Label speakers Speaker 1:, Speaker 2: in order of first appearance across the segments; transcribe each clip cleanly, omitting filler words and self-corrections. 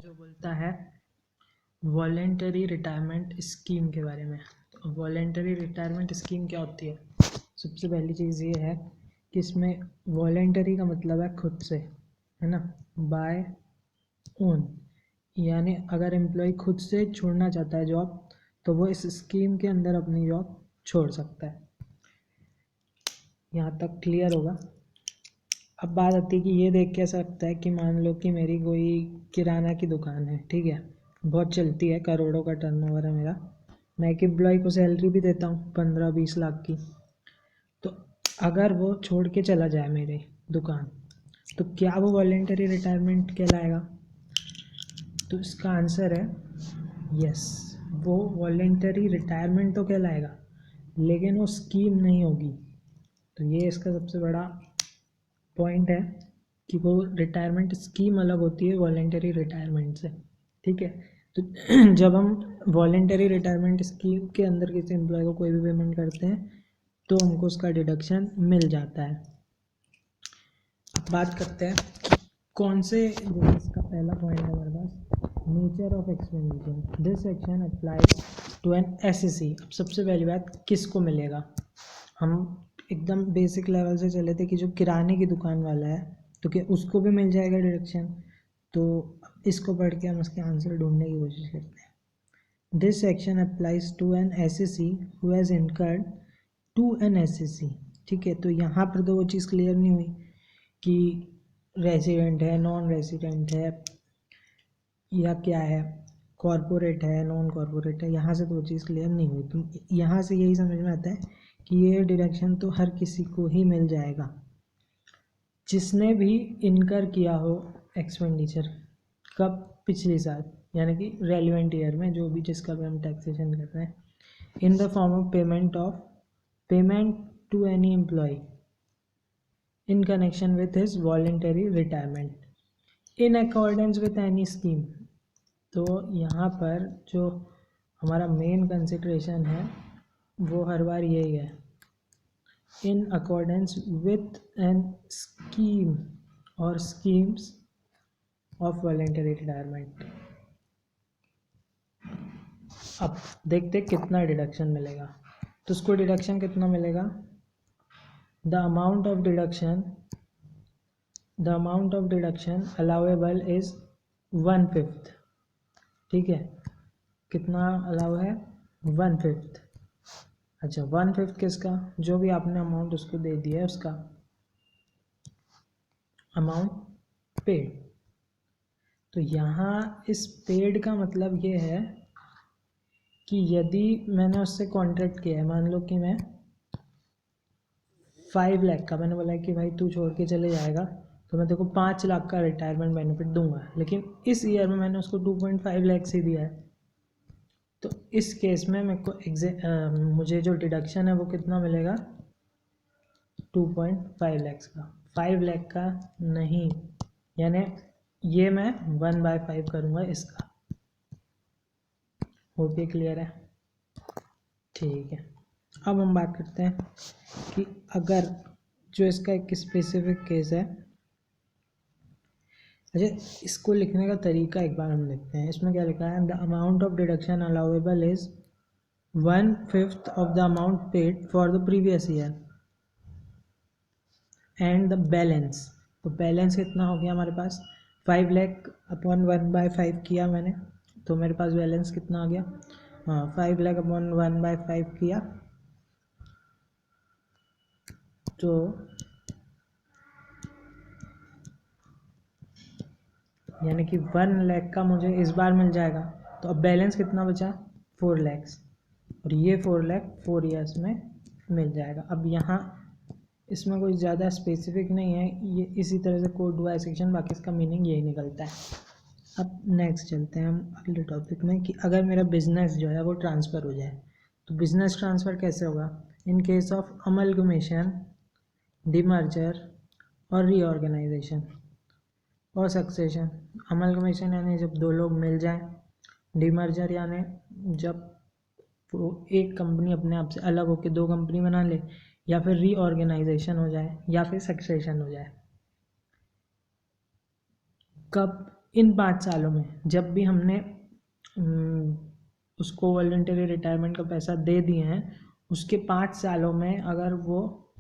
Speaker 1: जो बोलता है वॉलेंटरी रिटायरमेंट स्कीम के बारे में। तो वॉलेंटरी रिटायरमेंट स्कीम क्या होती है? सबसे पहली चीज़ ये है कि इसमें वॉलेंटरी का मतलब है खुद से, है ना, बाय ओन, यानी अगर एम्प्लॉय खुद से छोड़ना चाहता है जॉब तो वो इस स्कीम के अंदर अपनी जॉब छोड़ सकता है। यहाँ तक क्लियर होगा। अब बात आती है कि ये देख के सकता है कि मान लो कि मेरी कोई किराना की दुकान है, ठीक है, बहुत चलती है, करोड़ों का टर्नओवर है मेरा, मैं एक एम्प्लॉय को सैलरी भी देता हूँ 15-20 लाख की। तो अगर वो छोड़ के चला जाए मेरी दुकान तो क्या वो वॉलेंटरी रिटायरमेंट कहलाएगा? तो इसका आंसर है यस, वो वॉलेंटरी रिटायरमेंट तो कहलाएगा लेकिन वो स्कीम नहीं होगी। तो ये इसका सबसे बड़ा पॉइंट है कि वो रिटायरमेंट स्कीम अलग होती है वॉलेंटरी रिटायरमेंट से, ठीक है। तो जब हम वॉलेंटरी रिटायरमेंट स्कीम के अंदर किसी एम्प्लॉय को कोई भी पेमेंट करते हैं तो हमको उसका डिडक्शन मिल जाता है। अब बात करते हैं कौन से, जैसे इसका पहला पॉइंट है हमारे पास, nature of expenditure. This section applies to an SSC. अब सबसे पहली बात, किसको मिलेगा? हम एकदम बेसिक लेवल से चले थे कि जो किराने की दुकान वाला है तो क्या उसको भी मिल जाएगा डिडक्शन? तो इसको पढ़ के हम उसके आंसर ढूंढने की कोशिश करते हैं। This section applies to an SSC who has incurred to an SSC, ठीक है। तो यहाँ पर तो वो चीज़ क्लियर नहीं हुई कि रेसिडेंट है, नॉन रेसिडेंट है या क्या है, कॉरपोरेट है, नॉन कॉरपोरेट है, यहाँ से तो वो चीज़ क्लियर नहीं हुई। तो यहाँ से यही समझ में आता है कि ये डिडक्शन तो हर किसी को ही मिल जाएगा जिसने भी इनकर किया हो एक्सपेंडिचर। कब? पिछले साल, यानी कि रेलिवेंट ईयर में, जो भी जिसका भी हम टैक्सेशन कर रहे हैं, in the form of payment to any employee in connection with his voluntary retirement in accordance with any scheme. तो यहाँ पर जो हमारा मेन कंसिडरेशन है वो हर बार यही है, in accordance with an scheme or schemes of voluntary retirement। अब देखते कितना डिडक्शन मिलेगा। तो उसको डिडक्शन कितना मिलेगा? The amount of deduction allowable is 1/5, ठीक है। कितना अलाउ है? 1/5। अच्छा, 1/5 किसका? जो भी आपने अमाउंट उसको दे दिया है उसका अमाउंट पेड। तो यहाँ इस पेड का मतलब ये है कि यदि मैंने उससे कॉन्ट्रैक्ट किया है, मान लो कि मैं 5 लाख का, मैंने बोला है कि भाई तू छोड़ के चले जाएगा तो मैं तेरे को 5 लाख का रिटायरमेंट बेनिफिट दूंगा, लेकिन इस ईयर में मैंने उसको 2.5 लाख से दिया है। तो इस केस में मेरे को मुझे जो डिडक्शन है वो कितना मिलेगा? 2.5 लाख का, 5 लाख का नहीं, यानी ये मैं 1/5 करूँगा इसका। होप ये क्लियर है? ठीक है। अब हम बात करते हैं कि अगर जो इसका एक स्पेसिफिक केस है, अच्छा इसको लिखने का तरीका एक बार हम देखते हैं। इसमें क्या लिखा है? The amount of deduction allowable is 1/5 of the amount paid for the previous year and the balance. तो बैलेंस कितना हो गया हमारे पास? 5 लाख अपॉन 1/5 किया मैंने, तो मेरे पास बैलेंस कितना आ गया? हाँ, 5 लाख अपॉन 1/5 किया तो यानी कि 1 लाख का मुझे इस बार मिल जाएगा। तो अब बैलेंस कितना बचा? 4 लाख, और ये 4 लाख 4 ईयर्स में मिल जाएगा। अब यहाँ इसमें कोई ज़्यादा स्पेसिफिक नहीं है, ये इसी तरह से कोड हुआ है सेक्शन, बाकी इसका मीनिंग यही निकलता है। अब नेक्स्ट चलते हैं हम अगले टॉपिक में कि अगर मेरा बिजनेस जो है वो ट्रांसफ़र हो जाए तो बिजनेस ट्रांसफ़र कैसे होगा? In case of amalgamation, demerger और रीऑर्गेनाइजेशन और सक्सेशन। अमलगमेशन यानी जब दो लोग मिल जाएं, डीमर्जर यानी जब वो एक कंपनी अपने आप से अलग होकर 2 कंपनी बना ले, या फिर रीऑर्गेनाइजेशन हो जाए, या फिर सक्सेशन हो जाए। कब इन 5 सालों में जब भी हमने उसको वॉलंटरी रिटायरमेंट का पैसा दे दिए हैं, उसके 5 सालों में अगर वो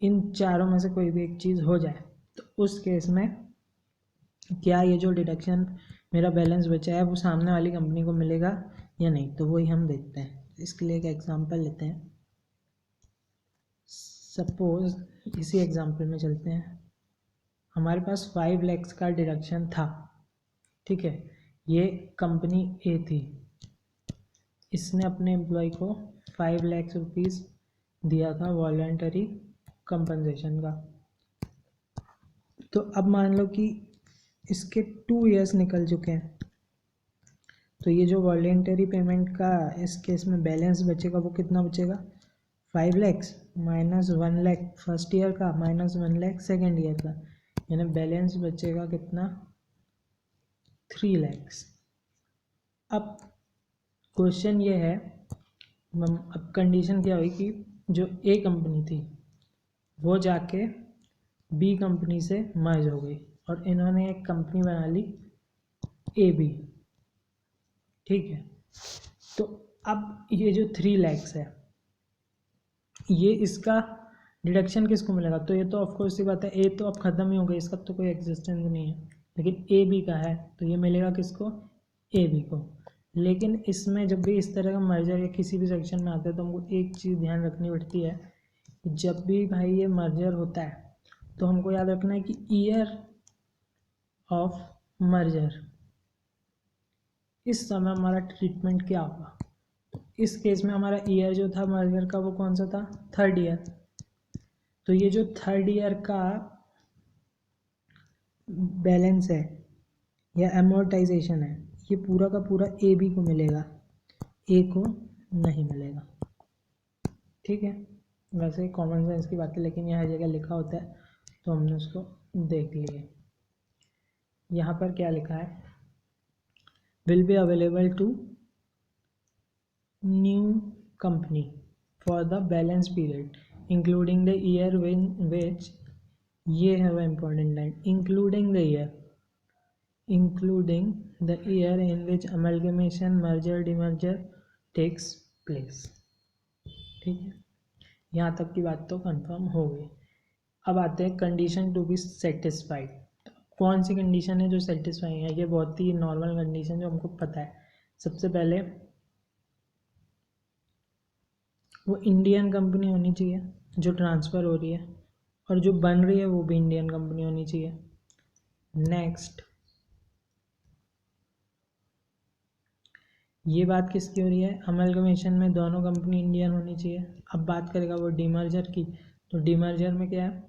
Speaker 1: इन चारों में से कोई भी एक चीज़ हो जाए तो उस केस में क्या ये जो डिडक्शन मेरा बैलेंस बचा है वो सामने वाली कंपनी को मिलेगा या नहीं, तो वही हम देखते हैं। इसके लिए एक एग्जांपल लेते हैं। सपोज इसी एग्जांपल में चलते हैं। हमारे पास 5 लाख का डिडक्शन था, ठीक है। ये कंपनी ए थी, इसने अपने एम्प्लॉय को 5 लाख रुपीज़ दिया था वॉलंटरी कंपनसेशन का। तो अब मान लो कि इसके 2 इयर्स निकल चुके हैं, तो ये जो वॉलंटरी पेमेंट का इस केस में बैलेंस बचेगा वो कितना बचेगा, 5 lakh minus 1 lakh first year का माइनस 1 लाख सेकेंड ईयर का, यानी बैलेंस बचेगा कितना, 3 लाख। अब क्वेश्चन ये है, अब कंडीशन क्या हुई कि जो ए कंपनी थी वो जाके बी कंपनी से मर्ज हो गई और इन्होंने एक कंपनी बना ली ए बी, ठीक है। तो अब ये जो 3 लाख है ये इसका डिडक्शन किसको मिलेगा, तो ये तो ऑफकोर्स सी बात है ए तो अब ख़त्म ही हो गई, इसका तो कोई एग्जिस्टेंस नहीं है, लेकिन ए बी का है तो ये मिलेगा किसको, ए बी को। लेकिन इसमें जब भी इस तरह का मर्जर या किसी भी सेक्शन में आता है तो हमको एक चीज़ ध्यान रखनी पड़ती है, जब भी भाई ये मर्जर होता है तो हमको याद रखना है कि ईयर ऑफ मर्जर, इस समय हमारा ट्रीटमेंट क्या होगा। इस केस में हमारा ईयर जो था मर्जर का वो कौन सा था, 3rd ईयर। तो ये जो 3rd ईयर का बैलेंस है या एमोर्टाइजेशन है ये पूरा का पूरा ए बी को मिलेगा, ए को नहीं मिलेगा, ठीक है। वैसे कॉमन सेंस की बात है, लेकिन यहाँ जगह लिखा होता है तो हमने उसको देख लिए। यहाँ पर क्या लिखा है, will be available to new company for the balance period including the year which, ये है वो important line, including the year in which amalgamation merger demerger takes place, ठीक है। यहाँ तक की बात तो कंफर्म हो गई। अब आते हैं कंडीशन टू बी सेटिस्फाइड। कौन सी कंडीशन है जो सेटिस्फाई है, ये बहुत ही नॉर्मल कंडीशन जो हमको पता है। सबसे पहले वो इंडियन कंपनी होनी चाहिए जो ट्रांसफ़र हो रही है, और जो बन रही है वो भी इंडियन कंपनी होनी चाहिए। नेक्स्ट, ये बात किसकी हो रही है, अमलगमेशन में दोनों कंपनी इंडियन होनी चाहिए। अब बात करेगा वो डीमर्जर की, तो डीमर्जर में क्या है,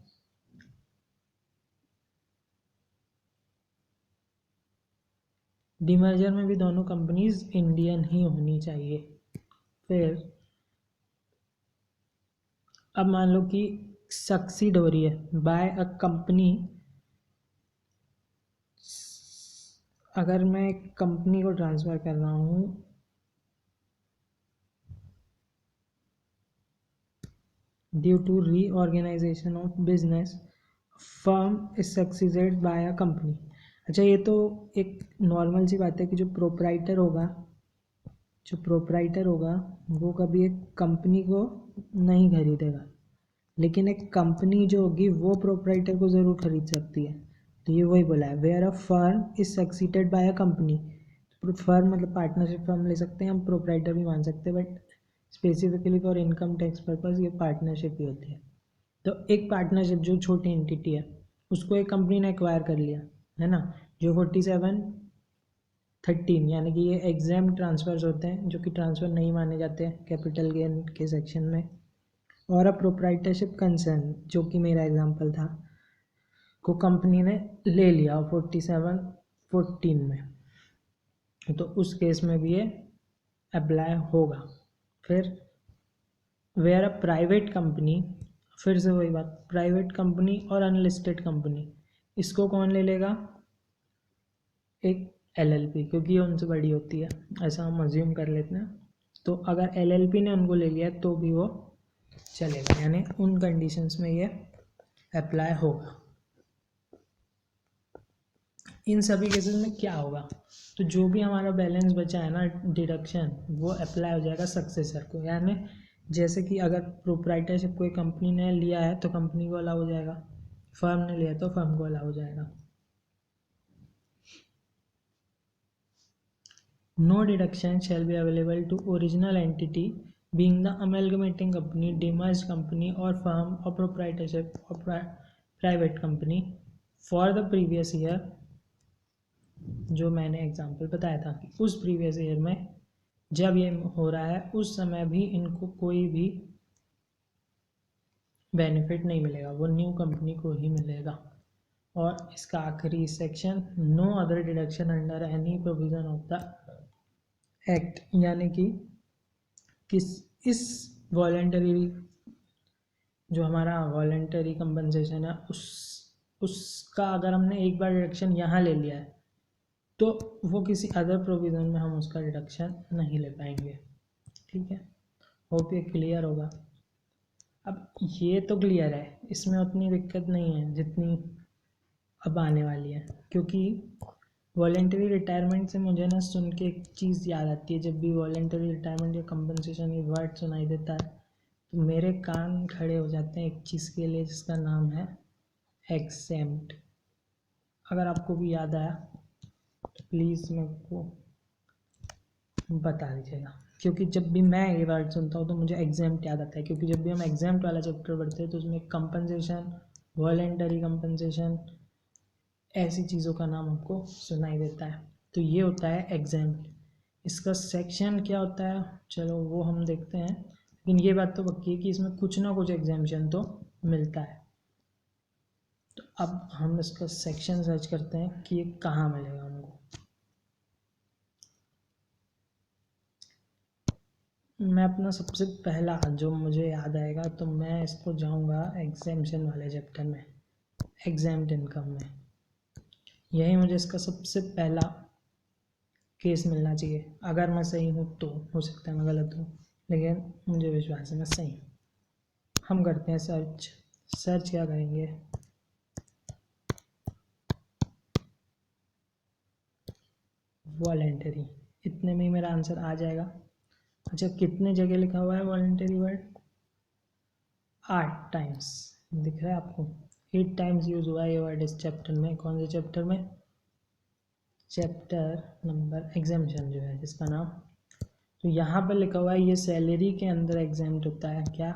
Speaker 1: डीमर्जर में भी दोनों कंपनीज इंडियन ही होनी चाहिए। फिर अब मान लो कि सक्सीड हो रही है बाय अ कंपनी, अगर मैं कंपनी को ट्रांसफ़र कर रहा हूँ due to reorganisation of business, firm is succeeded by a company. अच्छा, ये तो एक नॉर्मल सी बात है कि जो प्रोप्राइटर होगा वो कभी एक कंपनी को नहीं खरीदेगा, लेकिन एक कंपनी जो होगी वो प्रोप्राइटर को ज़रूर खरीद सकती है। तो ये वही बोला है, where a firm is succeeded by a company. Firm मतलब पार्टनरशिप फर्म ले सकते हैं हम, प्रोप्राइटर भी मान सकते हैं, but specifically for income tax purpose ये पार्टनरशिप ही होती है। तो एक पार्टनरशिप जो छोटी एंटिटी है उसको एक कंपनी ने एक्वायर कर लिया है ना, जो 47(13) यानी कि ये एग्जाम ट्रांसफ़र्स होते हैं जो कि ट्रांसफ़र नहीं माने जाते हैं कैपिटल गेन के सेक्शन में। और अ प्रोप्राइटरशिप कंसर्न जो कि मेरा एग्जांपल था को कंपनी ने ले लिया 47(14) में, तो उस केस में भी ये अप्लाई होगा। फिर वेयर अ प्राइवेट कंपनी, फिर से वही बात, प्राइवेट कंपनी और अनलिस्टेड कंपनी, इसको कौन ले लेगा, एक एलएलपी, क्योंकि ये उनसे बड़ी होती है, ऐसा हम अज्यूम कर लेते हैं। तो अगर एलएलपी ने उनको ले लिया तो भी वो चलेगा, यानी उन कंडीशंस में ये अप्लाई होगा। इन सभी केसेस में क्या होगा, तो जो भी हमारा बैलेंस बचा है ना डिडक्शन, वो अप्लाई हो जाएगा सक्सेसर को। यानी जैसे कि अगर प्रोप्राइटरशिप कोई कंपनी ने लिया है तो कंपनी को अलाउ हो जाएगा, फर्म ने लिया तो फर्म को अलाउ हो जाएगा। No deduction shall be available to original entity being the amalgamating company, demerged company or firm or proprietorship or private company for the previous year। जो मैंने एग्जांपल बताया था कि उस प्रीवियस ईयर में जब ये हो रहा है उस समय भी इनको कोई भी बेनिफिट नहीं मिलेगा, वो न्यू कंपनी को ही मिलेगा। और इसका आखिरी section, no other deduction under any provision of the act, यानी कि किस इस वॉलेंटरी जो हमारा वॉलेंटरी कंपनसेशन है उसका अगर हमने एक बार डिडक्शन यहाँ ले लिया है तो वो किसी अदर प्रोविज़न में हम उसका डिडक्शन नहीं ले पाएंगे। ठीक है, होप ये क्लियर होगा। अब ये तो क्लियर है, इसमें उतनी दिक्कत नहीं है जितनी अब आने वाली है, क्योंकि वॉलेंटरी रिटायरमेंट से मुझे ना सुन के एक चीज़ याद आती है। जब भी वॉलेंटरी रिटायरमेंट या कंपनसेशन ये वर्ड सुनाई देता है तो मेरे कान खड़े हो जाते हैं एक चीज़ के लिए जिसका नाम है एग्जेम्प्ट। अगर आपको भी याद आया तो प्लीज़ मेरे को बता दीजिएगा, क्योंकि जब भी मैं ये वर्ड सुनता हूँ तो मुझे एग्जेम्प्ट याद आता है। क्योंकि जब भी हम एग्जेम्प्ट वाला चैप्टर पढ़ते हैं तो उसमें कंपनसेशन, वॉलेंटरी कंपनसेशन, ऐसी चीज़ों का नाम आपको सुनाई देता है। तो ये होता है एग्जेम्प्ट। इसका सेक्शन क्या होता है चलो वो हम देखते हैं, लेकिन ये बात तो पक्की है कि इसमें कुछ ना कुछ एग्जेम्पशन तो मिलता है। तो अब हम इसका सेक्शन सर्च करते हैं कि ये कहाँ मिलेगा हमको। मैं अपना सबसे पहला जो मुझे याद आएगा तो मैं इसको जाऊंगा एग्जेम्पशन वाले चैप्टर में, एग्जेम्प्ट इनकम में। यही मुझे इसका सबसे पहला केस मिलना चाहिए। अगर मैं सही हूँ तो, हो सकता है मैं गलत हूँ, लेकिन मुझे विश्वास है मैं सही हूँ। हम करते हैं सर्च। सर्च क्या करेंगे, वॉलेंटरी, इतने में ही मेरा आंसर आ जाएगा। अच्छा, कितने जगह लिखा हुआ है वॉलेंटरी वर्ड? 8 टाइम्स दिख रहा है आपको। 8 टाइम्स यूज हुआ है ये वर्ड इस चैप्टर में। कौन से चैप्टर में? चैप्टर नंबर एग्जाम्पशन जो है जिसका नाम, तो यहाँ पर लिखा हुआ है ये सैलरी के अंदर एग्जाम्प्ट होता है। क्या?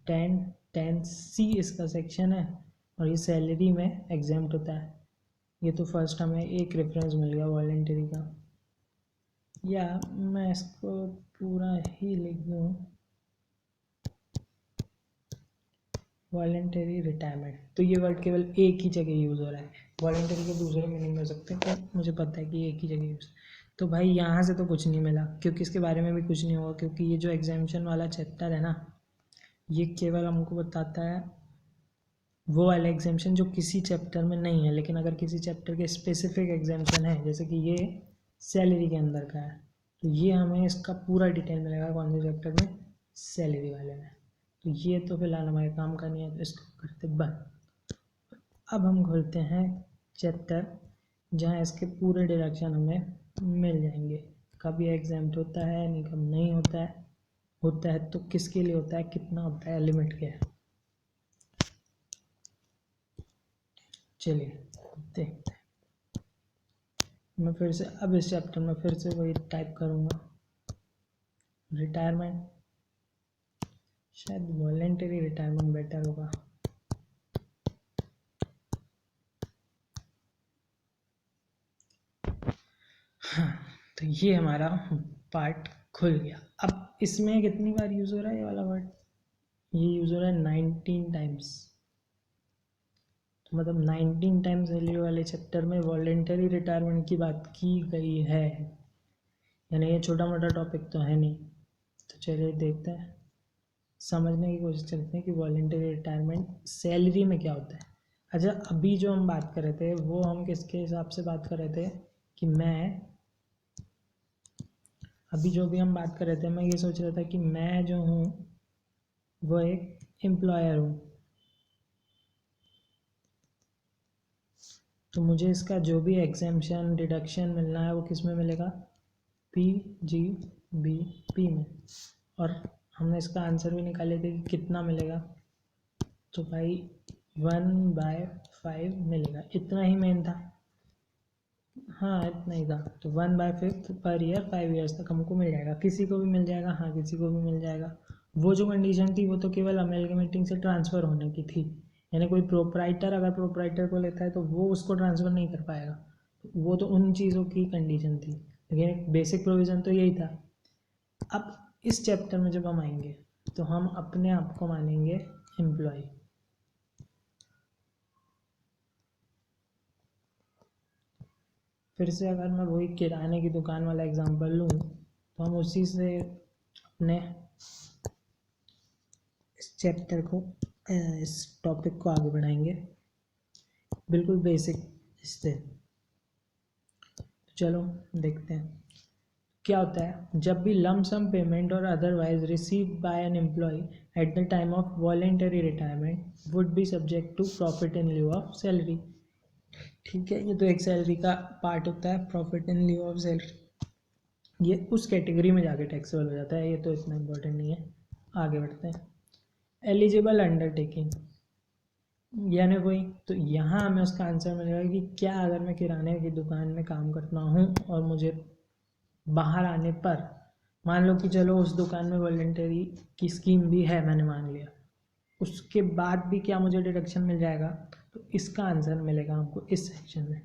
Speaker 1: 10C इसका सेक्शन है और ये सैलरी में एग्जाम्प्ट होता है। ये तो फर्स्ट हमें एक रेफरेंस मिल गया वॉलेंटरी का, या मैं इसको पूरा ही लिख दूँ, वॉलेंटरी रिटायरमेंट। तो ये वर्ड केवल एक ही जगह यूज़ हो रहा है, वॉलेंटरी के दूसरे मीनिंग हो सकते हैं तो मुझे पता है कि एक ही जगह यूज़। तो भाई यहाँ से तो कुछ नहीं मिला, क्योंकि इसके बारे में भी कुछ नहीं होगा, क्योंकि ये जो एग्जाम्पशन वाला चैप्टर है ना, ये केवल हमको बताता है वो वाला एग्जाम्पशन जो किसी चैप्टर में नहीं है, लेकिन अगर किसी चैप्टर के स्पेसिफिक एग्जाम्पशन है, जैसे कि ये सैलरी के अंदर का है, तो ये हमें इसका पूरा डिटेल मिलेगा कौन से चैप्टर में? सैलरी वाले में। तो ये तो फिलहाल हमारे काम का नहीं है, तो इसको करते बंद। अब हम खोलते हैं चैप्टर जहाँ इसके पूरे डायरेक्शन हमें मिल जाएंगे, कब ये एग्जाम्प्ट होता है, नहीं कब नहीं होता है, होता है तो किसके लिए होता है, कितना होता है, लिमिट क्या है। चलिए देखते हैं। मैं फिर से अब इस चैप्टर में फिर से वही टाइप करूँगा, रिटायरमेंट। शायद वॉलेंटरी रिटायरमेंट बेटर होगा। हाँ, तो ये हमारा पार्ट खुल गया। अब इसमें कितनी बार यूज़ हो रहा है ये वाला वर्ड? ये यूज़ हो रहा है 19 टाइम्स। तो मतलब 19 टाइम्स सैलरी वाले चैप्टर में वॉलेंटरी रिटायरमेंट की बात की गई है, यानी ये छोटा मोटा टॉपिक तो है नहीं। तो चलिए देखते हैं, समझने की कोशिश करते हैं कि वॉलेंटरी रिटायरमेंट सैलरी में क्या होता है। अच्छा, अभी जो हम बात कर रहे थे वो हम किसके हिसाब से बात कर रहे थे कि मैं, अभी जो भी हम बात कर रहे थे मैं ये सोच रहा था कि मैं जो हूँ वो एक एम्प्लॉयर हूँ, तो मुझे इसका जो भी एग्जेम्पशन डिडक्शन मिलना है वो किस में मिलेगा, PGBP में। और हमने इसका आंसर भी निकाले थे कि कितना मिलेगा, तो भाई 1/5 मिलेगा। इतना ही मेन था, हाँ इतना ही था। तो 1/5 पर ईयर 5 ईयर्स तक हमको मिल जाएगा, किसी को भी मिल जाएगा, हाँ किसी को भी मिल जाएगा। वो जो कंडीशन थी वो तो केवल अमेलगमेटिंग से ट्रांसफ़र होने की थी, यानी कोई प्रोप्राइटर अगर प्रोप्राइटर को लेता है तो वो उसको ट्रांसफ़र नहीं कर पाएगा, तो वो तो उन चीज़ों की कंडीशन थी, लेकिन बेसिक प्रोविज़न तो यही था। अब इस चैप्टर में जब हम आएंगे तो हम अपने आप को मानेंगे एम्प्लॉय। फिर से अगर मैं वही किराने की दुकान वाला एग्जांपल लूँ तो हम उसी से अपने इस चैप्टर को इस टॉपिक को आगे बढ़ाएंगे, बिल्कुल बेसिक इससे। चलो देखते हैं क्या होता है। जब भी लम सम पेमेंट और otherwise receive by an employee at the time of voluntary retirement would be subject to profit in lieu of salary. ठीक है, ये तो एक सैलरी का पार्ट होता है, profit in lieu of salary. ये उस कैटेगरी में जाके टैक्सेबल हो जाता है, ये तो इतना इम्पोर्टेंट नहीं है। आगे बढ़ते हैं। एलिजिबल अंडरटेकिंग, यानी वही, तो यहाँ हमें उसका आंसर मिलेगा कि क्या अगर मैं किराने की दुकान में काम करता हूँ और मुझे बाहर आने पर, मान लो कि चलो उस दुकान में वॉलंटरी की स्कीम भी है, मैंने मान लिया, उसके बाद भी क्या मुझे डिडक्शन मिल जाएगा, तो इसका आंसर मिलेगा हमको इस सेक्शन में।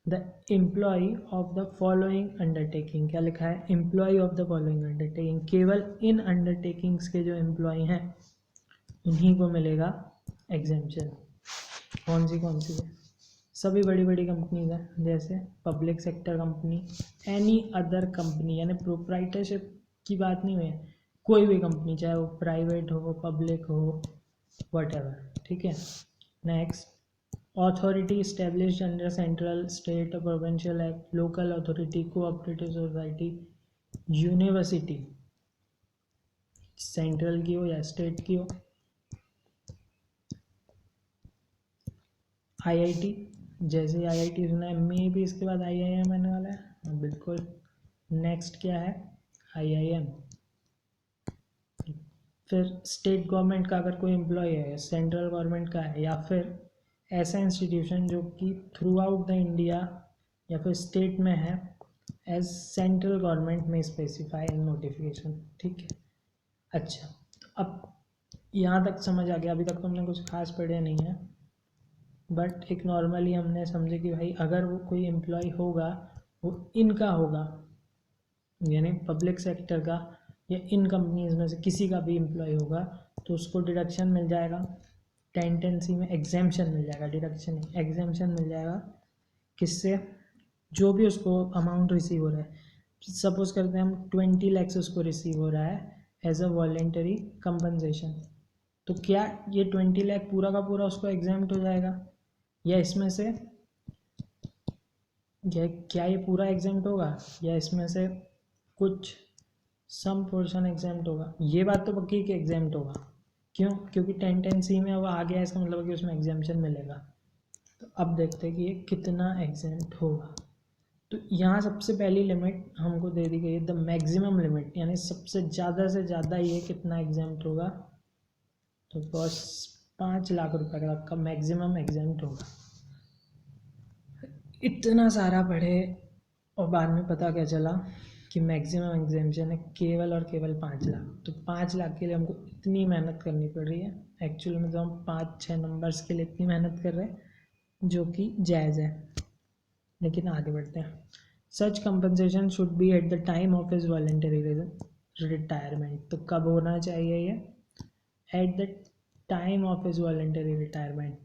Speaker 1: The employee of the following undertaking, क्या लिखा है, employee of the following undertaking, केवल इन अंडरटेकिंग्स के जो एम्प्लॉय हैं उन्हीं को मिलेगा एग्जेम्पशन। कौन सी है, सभी बड़ी बड़ी कंपनीज हैं, जैसे public sector company, any other company, यानी प्रोप्राइटरशिप की बात नहीं है, कोई भी कंपनी चाहे वो प्राइवेट हो पब्लिक हो वटेवर, ठीक है। Next, authority established under central state provincial act, local authority, cooperative society, university, central की हो या स्टेट की हो, आईआईटी, जैसे आईआईटी सुना है, मे भी इसके बाद आईआईएम आने वाला है, हाँ बिल्कुल। नेक्स्ट क्या है, आईआईएम। फिर स्टेट गवर्नमेंट का अगर कोई एम्प्लॉय है, सेंट्रल गवर्नमेंट का है, या फिर ऐसा इंस्टीट्यूशन जो कि थ्रू आउट द इंडिया या फिर स्टेट में है, एज सेंट्रल गवर्नमेंट में स्पेसिफाई इन नोटिफिकेशन, ठीक है। अच्छा, तो अब यहाँ तक समझ आ गया, अभी तक तो हमने कुछ खास पढ़े नहीं है, बट एक नॉर्मली हमने समझे कि भाई अगर वो कोई एम्प्लॉय होगा वो इनका होगा, यानी पब्लिक सेक्टर का या इन कंपनीज में से किसी का भी एम्प्लॉय होगा तो उसको डिडक्शन मिल जाएगा, 1010C में एग्जेम्पशन मिल जाएगा, डिडक्शन एग्जेम्पशन मिल जाएगा। किससे, जो भी उसको अमाउंट रिसीव हो रहा है, सपोज करते हैं हम 20 लैक्स उसको रिसीव हो रहा है एज अ वॉलेंटरी कंपनसेशन, तो क्या ये 20 लाख पूरा का पूरा उसको एग्जाम्प्ट हो जाएगा, या इसमें से क्या ये पूरा एग्जाम्प्ट होगा, या इसमें से कुछ सम पोर्शन एग्जाम्प्ट होगा। ये बात तो पक्की कि एग्जाम्प्ट होगा, क्यों, क्योंकि 1010C में अब आ गया, इसका मतलब कि उसमें एग्जाम्पशन मिलेगा। तो अब देखते हैं कि ये कितना एग्जाम्प्ट होगा। तो यहाँ सबसे पहली लिमिट हमको दे दी गई है, द मैक्सिमम लिमिट, यानी सबसे ज़्यादा से ज़्यादा ये कितना एग्जाम्प्ट होगा, तो बस 5 लाख रुपए का मैक्सिमम एग्जाम्प्ट होगा। इतना सारा पढ़े और बाद में पता क्या चला कि मैक्सिमम एग्जाम्पशन है केवल और केवल 5 लाख। तो 5 लाख के लिए हमको इतनी मेहनत करनी पड़ रही है, एक्चुअली में तो हम 5-6 नंबर्स के लिए इतनी मेहनत कर रहे हैं जो कि जायज़ है। लेकिन आगे बढ़ते हैं। Such compensation should be at the time of his voluntary retirement, तो कब होना चाहिए ये, at the time of his voluntary retirement.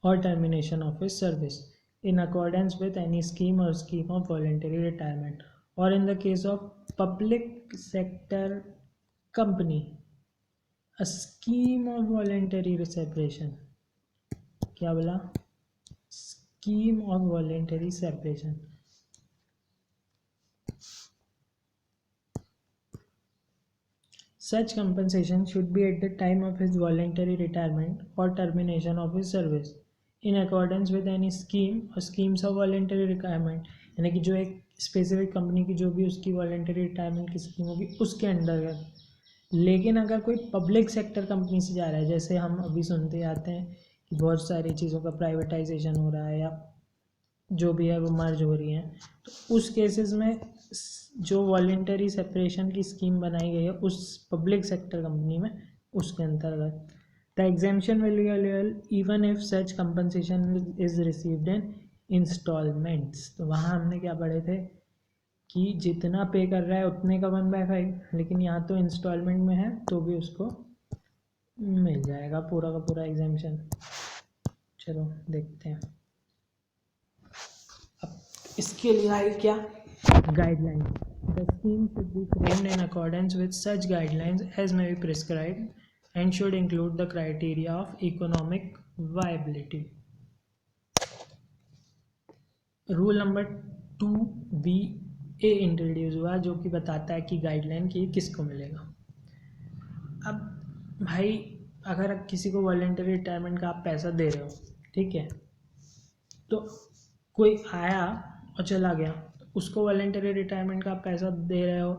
Speaker 1: or termination of his service in accordance with any scheme or scheme of voluntary retirement, or in the case of public sector company a scheme of voluntary separation। क्या बोला, scheme of voluntary separation। Such compensation should be at the time of his voluntary retirement or termination of his service in accordance with any scheme or schemes of voluntary retirement. यानी कि जो एक specific company की जो भी उसकी voluntary retirement की scheme होगी उसके अंडरगत। लेकिन अगर कोई पब्लिक सेक्टर कंपनी से जा रहा है, जैसे हम अभी सुनते आते हैं कि बहुत सारी चीज़ों का प्राइवेटाइजेशन हो रहा है या जो भी है वो मर्ज हो रही हैं, तो उस केसेस में जो वॉलेंटरी सेपरेशन की स्कीम बनाई गई है उस पब्लिक सेक्टर कंपनी में, उसके अंतर्गत the exemption will be available even if such compensation is received in instalments. तो वहाँ हमने क्या पढ़े थे कि जितना पे कर रहा है उतने का 1/5, लेकिन यहाँ तो इंस्टॉलमेंट में है तो भी उसको मिल जाएगा पूरा का पूरा एग्जेम्पशन। चलो देखते हैं। अब इसके लिए आई क्या guideline. The scheme should be framed in accordance with such guidelines as may be prescribed and should include the criteria of economic viability. Rule number 2B introduce हुआ जो कि बताता है कि गाइडलाइन की किसको मिलेगा। अब भाई अगर किसी को वॉलेंटरी रिटायरमेंट का आप पैसा दे रहे हो, ठीक है, तो कोई आया और चला गया, तो उसको वॉलेंटरी रिटायरमेंट का आप पैसा दे रहे हो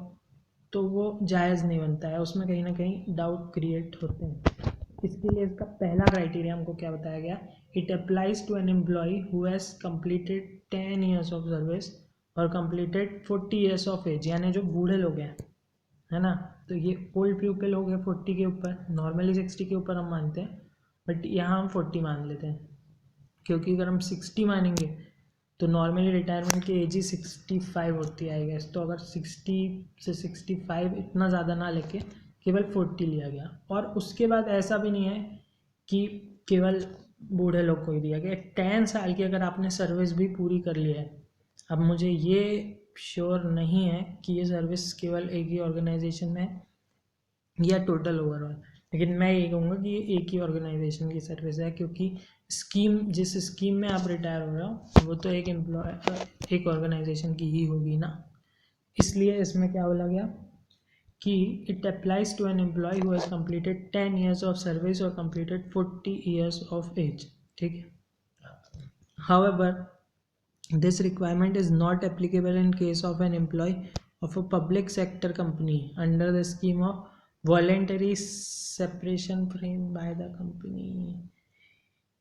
Speaker 1: तो वो जायज़ नहीं बनता है, उसमें कहीं ना कहीं डाउट क्रिएट होते हैं। इसके लिए इसका पहला क्राइटेरिया हमको क्या बताया गया, it applies to an employee who has completed 10 years of service और कंप्लीटेड 40 years ऑफ एज, यानी जो बूढ़े लोग हैं, है ना, तो ये ओल्ड पीपल हो गए 40 के ऊपर, नॉर्मली 60 के ऊपर हम मानते हैं, बट यहाँ हम 40 मान लेते हैं, क्योंकि अगर हम 60 मानेंगे तो नॉर्मली रिटायरमेंट की एज ही 65 होती है आई गेस। तो अगर 60 से 65 इतना ज़्यादा ना लेके केवल 40 लिया गया। और उसके बाद ऐसा भी नहीं है कि केवल बूढ़े लोग को ही दिया गया, 10 साल की अगर आपने सर्विस भी पूरी कर ली है। अब मुझे ये श्योर नहीं है कि ये सर्विस केवल एक ही ऑर्गेनाइजेशन में या टोटल ओवरऑल, लेकिन मैं ये कहूँगा कि ये एक ही ऑर्गेनाइजेशन की सर्विस है, क्योंकि स्कीम जिस स्कीम में आप रिटायर हो रहे हो वो तो एक ऑर्गेनाइजेशन की ही होगी ना। इसलिए इसमें क्या बोला गया कि it applies to an employee who has completed 10 years of service और कंप्लीटेड 40 years ऑफ एज, ठीक है। However this requirement is not applicable in case of an employee of a public sector company under the scheme of voluntary separation framed by the company।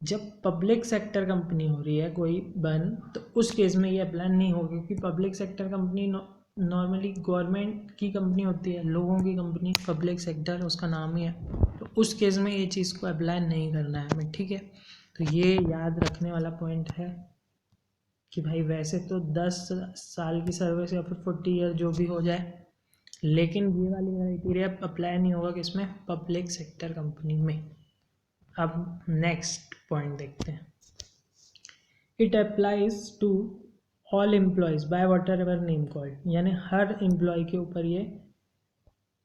Speaker 1: जब public sector company हो रही है कोई बन, तो उस केस में ये अप्लाई नहीं होगा, क्योंकि public sector company normally government की कंपनी होती है, लोगों की कंपनी, पब्लिक सेक्टर उसका नाम ही है, तो उस केस में ये चीज़ को अप्लाई नहीं करना है हमें, ठीक है। तो ये याद रखने वाला पॉइंट है कि भाई वैसे तो 10 साल की सर्विस या फिर 40 ईयर जो भी हो जाए, लेकिन ये वाली क्राइटेरिया अप्लाई नहीं होगा किसमें, पब्लिक सेक्टर कंपनी में। अब नेक्स्ट पॉइंट देखते हैं। It applies to all employees by whatever name called, यानी हर एम्प्लॉय के ऊपर ये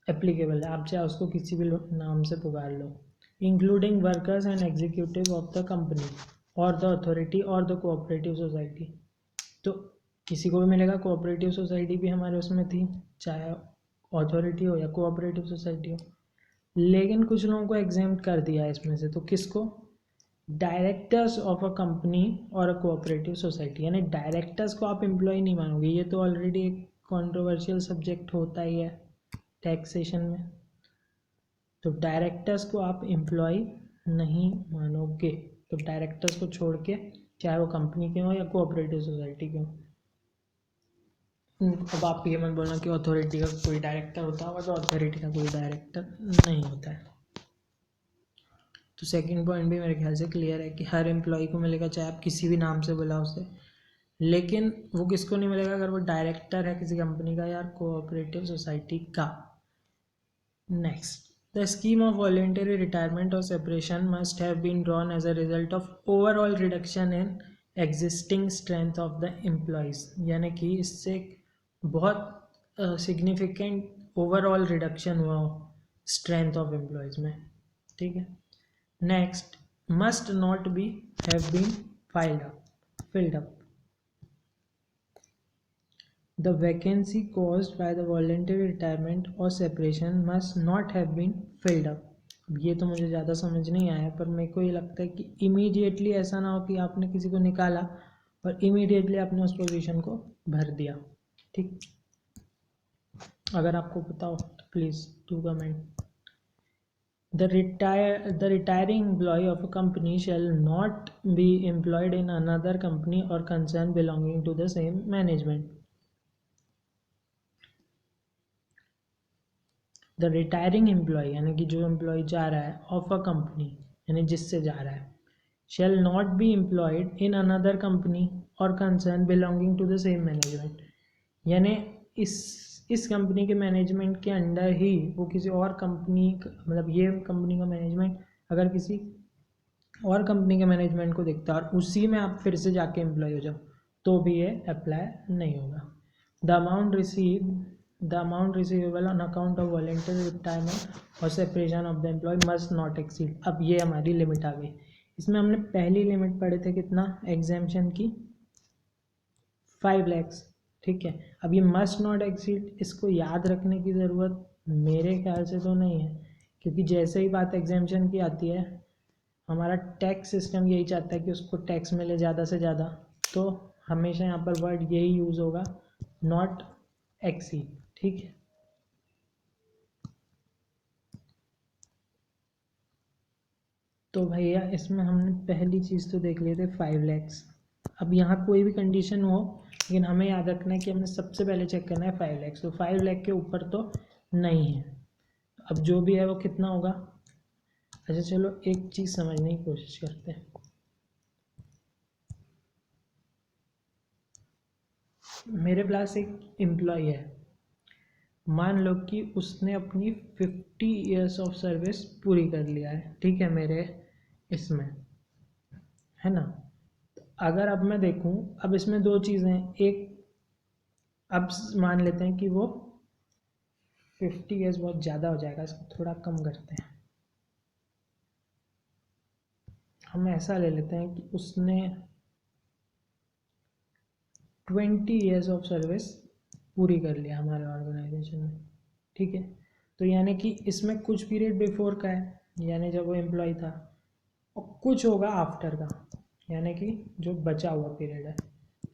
Speaker 1: एप्लीकेबल है, आप चाहे उसको किसी भी नाम से पुकार लो, including workers and executive of the company और द अथॉरिटी और द कोऑपरेटिव सोसाइटी। तो किसी को भी मिलेगा, कोऑपरेटिव सोसाइटी भी हमारे उसमें थी, चाहे अथॉरिटी हो या कोऑपरेटिव सोसाइटी हो, लेकिन कुछ लोगों को एग्जेम्प्ट कर दिया है इसमें से। तो किसको, डायरेक्टर्स ऑफ अ कंपनी और अ कोऑपरेटिव सोसाइटी, यानी डायरेक्टर्स को आप एम्प्लॉय नहीं मानोगे, ये तो ऑलरेडी एक कंट्रोवर्शियल सब्जेक्ट होता ही है टैक्सेशन में, तो डायरेक्टर्स को आप एम्प्लॉय नहीं मानोगे, तो डायरेक्टर्स को छोड़ के चाहे वो कंपनी के हो या कोऑपरेटिव सोसाइटी के हो। अब आप ये मत बोलना कि अथॉरिटी का कोई डायरेक्टर होता होगा, तो अथॉरिटी का कोई डायरेक्टर नहीं होता है। तो सेकंड पॉइंट भी मेरे ख्याल से क्लियर है कि हर एम्प्लॉय को मिलेगा, चाहे आप किसी भी नाम से बुलाओ उसे, लेकिन वो किसको नहीं मिलेगा अगर वो डायरेक्टर है किसी कंपनी का या कोऑपरेटिव सोसाइटी का। Next, the scheme of voluntary retirement or separation must have been drawn as a result of overall reduction in existing strength of the employees, यानी कि इससे बहुत सिग्निफिकेंट ओवरऑल रिडक्शन हुआ हो स्ट्रेंथ ऑफ एम्प्लॉयज़ में, ठीक है। Next, must not be have been filled up. The vacancy caused by the voluntary retirement और separation must not have been filled up. ये तो मुझे ज़्यादा समझ नहीं आया, पर मेरे को ये लगता है कि इमीडिएटली ऐसा ना हो कि आपने किसी को निकाला और इमीडिएटली आपने उस पोजीशन को भर दिया। ठीक, अगर आपको पता हो तो please do comment. The retiring employee of a company shall not be employed in another company or concern belonging to the same management. The retiring employee यानी कि जो एम्प्लॉय जा रहा है of a company यानी जिससे जा रहा है, shall not be employed in another company or concern belonging to the same management, यानी इस कंपनी के मैनेजमेंट के अंडर ही वो किसी और कंपनी, मतलब ये कंपनी का मैनेजमेंट अगर किसी और कंपनी के मैनेजमेंट को देखता है और उसी में आप फिर से जाके एम्प्लॉय हो जाओ तो भी ये अप्लाई नहीं होगा। The amount receivable on account of voluntary retirement और separation of the employee must not exceed. अब ये हमारी लिमिट आ गई। इसमें हमने पहली लिमिट पढ़े थे कितना, एग्जेम्पशन की 5 lakhs। ठीक है, अब ये मस्ट नॉट एक्सीड, इसको याद रखने की ज़रूरत मेरे ख्याल से तो नहीं है, क्योंकि जैसे ही बात एग्जेम्पशन की आती है हमारा टैक्स सिस्टम यही चाहता है कि उसको टैक्स मिले ज़्यादा से ज़्यादा, तो हमेशा यहाँ पर वर्ड यही यूज़ होगा, नॉट एक्सीड। ठीक है, तो भैया इसमें हमने पहली चीज़ तो देख लिए थे 5 lakhs। अब यहाँ कोई भी कंडीशन हो, लेकिन हमें याद रखना है कि हमने सबसे पहले चेक करना है 5 lakhs, तो 5 लाख के ऊपर तो नहीं है। अब जो भी है वो कितना होगा। अच्छा चलो एक चीज़ समझने की कोशिश करते हैं। मेरे पास एक एम्प्लॉय है, मान लो कि उसने अपनी 50 ईयर्स ऑफ सर्विस पूरी कर लिया है, ठीक है, मेरे इसमें है ना। अगर अब मैं देखूं, अब इसमें दो चीज़ें हैं, एक अब मान लेते हैं कि वो 50 ईयर्स बहुत ज़्यादा हो जाएगा, इसको थोड़ा कम करते हैं। हम ऐसा ले लेते हैं कि उसने 20 ईयर्स ऑफ सर्विस पूरी कर लिया हमारे ऑर्गेनाइजेशन में। ठीक है, तो यानी कि इसमें कुछ पीरियड बिफोर का है, यानी जब वो एम्प्लॉय था, और कुछ होगा आफ्टर का, यानी कि जो बचा हुआ पीरियड है।